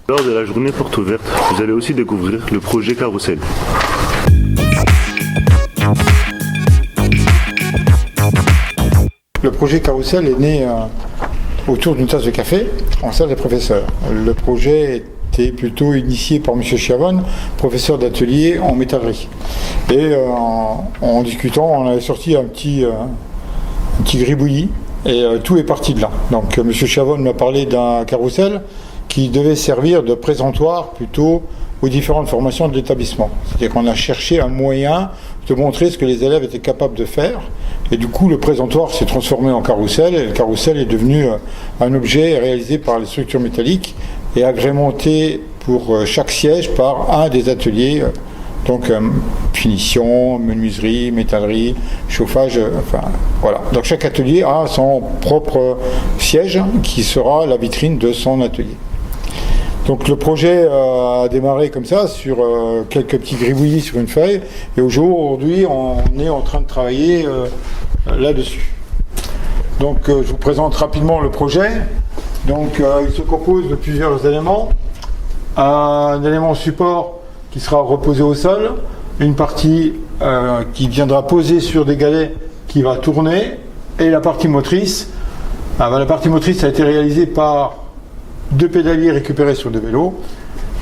Lors de la journée porte ouverte, vous allez aussi découvrir le projet Carrousel. Le projet Carrousel est né autour d'une tasse de café en salle des professeurs. Le projet était plutôt initié par M. Chiavone, professeur d'atelier en métallerie. Et en discutant, on avait sorti un petit gribouillis et tout est parti de là. Donc M. Chiavone m'a parlé d'un carrousel qui devait servir de présentoir plutôt aux différentes formations de l'établissement. C'est-à-dire qu'on a cherché un moyen de montrer ce que les élèves étaient capables de faire. Et du coup, le présentoir s'est transformé en carrousel, et le carrousel est devenu un objet réalisé par les structures métalliques et agrémenté pour chaque siège par un des ateliers, donc finition, menuiserie, métallerie, chauffage, enfin voilà. Donc chaque atelier a son propre siège qui sera la vitrine de son atelier. Donc le projet a démarré comme ça, sur quelques petits gribouillis sur une feuille, et aujourd'hui on est en train de travailler là-dessus. Donc je vous présente rapidement le projet. Donc il se compose de plusieurs éléments. Un élément support qui sera reposé au sol, une partie qui viendra poser sur des galets qui va tourner, et la partie motrice. La partie motrice a été réalisée par 2 pédaliers récupérés sur des vélos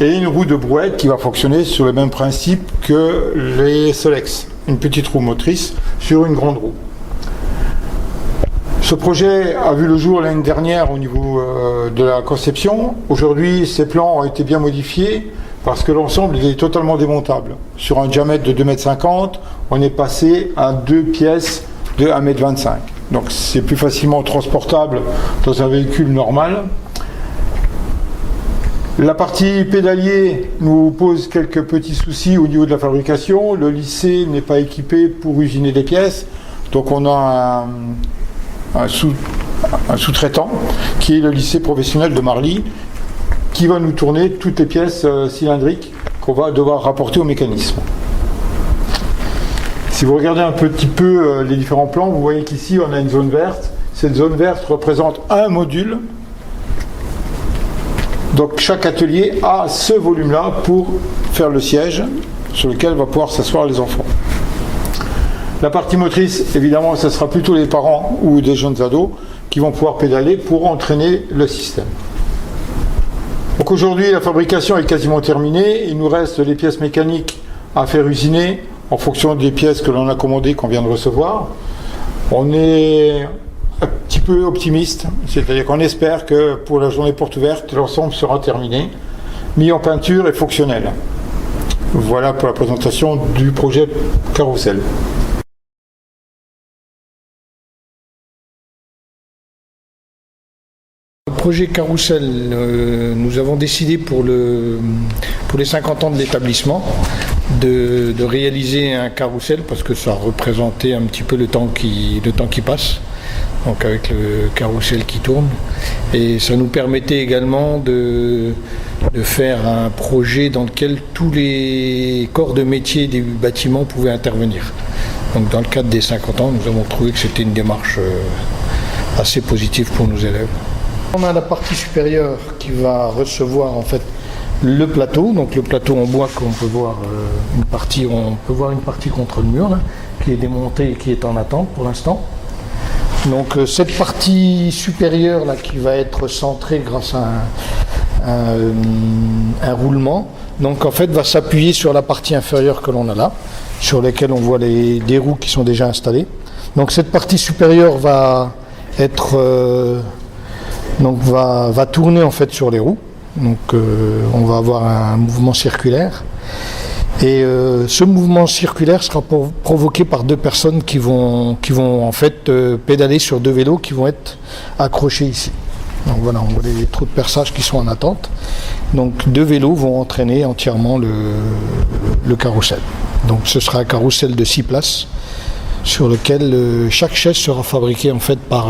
et une roue de brouette qui va fonctionner sur le même principe que les Solex, une petite roue motrice sur une grande roue. Ce projet a vu le jour l'année dernière au niveau de la conception. Aujourd'hui, ces plans ont été bien modifiés parce que l'ensemble est totalement démontable. Sur un diamètre de 2,50 m, on est passé à 2 pièces de 1,25 m. Donc c'est plus facilement transportable dans un véhicule normal. La partie pédalier nous pose quelques petits soucis au niveau de la fabrication. Le lycée n'est pas équipé pour usiner des pièces, donc on a un sous-traitant qui est le lycée professionnel de Marly qui va nous tourner toutes les pièces cylindriques qu'on va devoir rapporter au mécanisme. Si vous regardez un petit peu les différents plans, vous voyez qu'ici on a une zone verte. Cette zone verte représente un module. Donc chaque atelier a ce volume-là pour faire le siège sur lequel va pouvoir s'asseoir les enfants. La partie motrice, évidemment, ce sera plutôt les parents ou des jeunes ados qui vont pouvoir pédaler pour entraîner le système. Donc aujourd'hui, la fabrication est quasiment terminée. Il nous reste les pièces mécaniques à faire usiner en fonction des pièces que l'on a commandées, qu'on vient de recevoir. On est un petit peu optimiste, c'est-à-dire qu'on espère que pour la journée porte ouverte, l'ensemble sera terminé, mis en peinture et fonctionnel. Voilà pour la présentation du projet Carrousel. Le projet Carrousel, nous avons décidé pour les 50 ans de l'établissement de réaliser un carrousel parce que ça représentait un petit peu le temps qui passe. Donc avec le carrousel qui tourne, et ça nous permettait également de faire un projet dans lequel tous les corps de métier du bâtiment pouvaient intervenir. Donc dans le cadre des 50 ans, nous avons trouvé que c'était une démarche assez positive pour nos élèves. On a la partie supérieure qui va recevoir en fait le plateau, donc le plateau en bois qu'on peut voir une partie contre le mur là, qui est démonté et qui est en attente pour l'instant. Donc cette partie supérieure là qui va être centrée grâce à un roulement, donc en fait va s'appuyer sur la partie inférieure que l'on a là, sur lesquelles on voit des roues qui sont déjà installées. Donc cette partie supérieure va être va tourner en fait sur les roues. Donc on va avoir un mouvement circulaire. Et ce mouvement circulaire sera provoqué par 2 personnes qui vont en fait pédaler sur 2 vélos qui vont être accrochés ici. Donc voilà, on voit les trous de perçage qui sont en attente. Donc 2 vélos vont entraîner entièrement le carrousel. Donc ce sera un carrousel de 6 places sur lequel chaque chaise sera fabriquée en fait par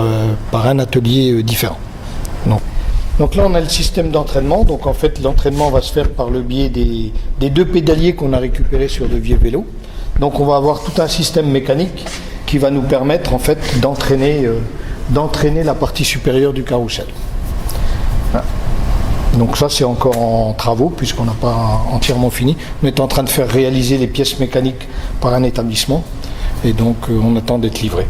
un atelier différent. Donc là on a le système d'entraînement, donc en fait l'entraînement va se faire par le biais des 2 pédaliers qu'on a récupérés sur de vieux vélos. Donc on va avoir tout un système mécanique qui va nous permettre en fait d'entraîner la partie supérieure du carrousel. Voilà. Donc ça c'est encore en travaux puisqu'on n'a pas entièrement fini. On est en train de faire réaliser les pièces mécaniques par un établissement et donc on attend d'être livré.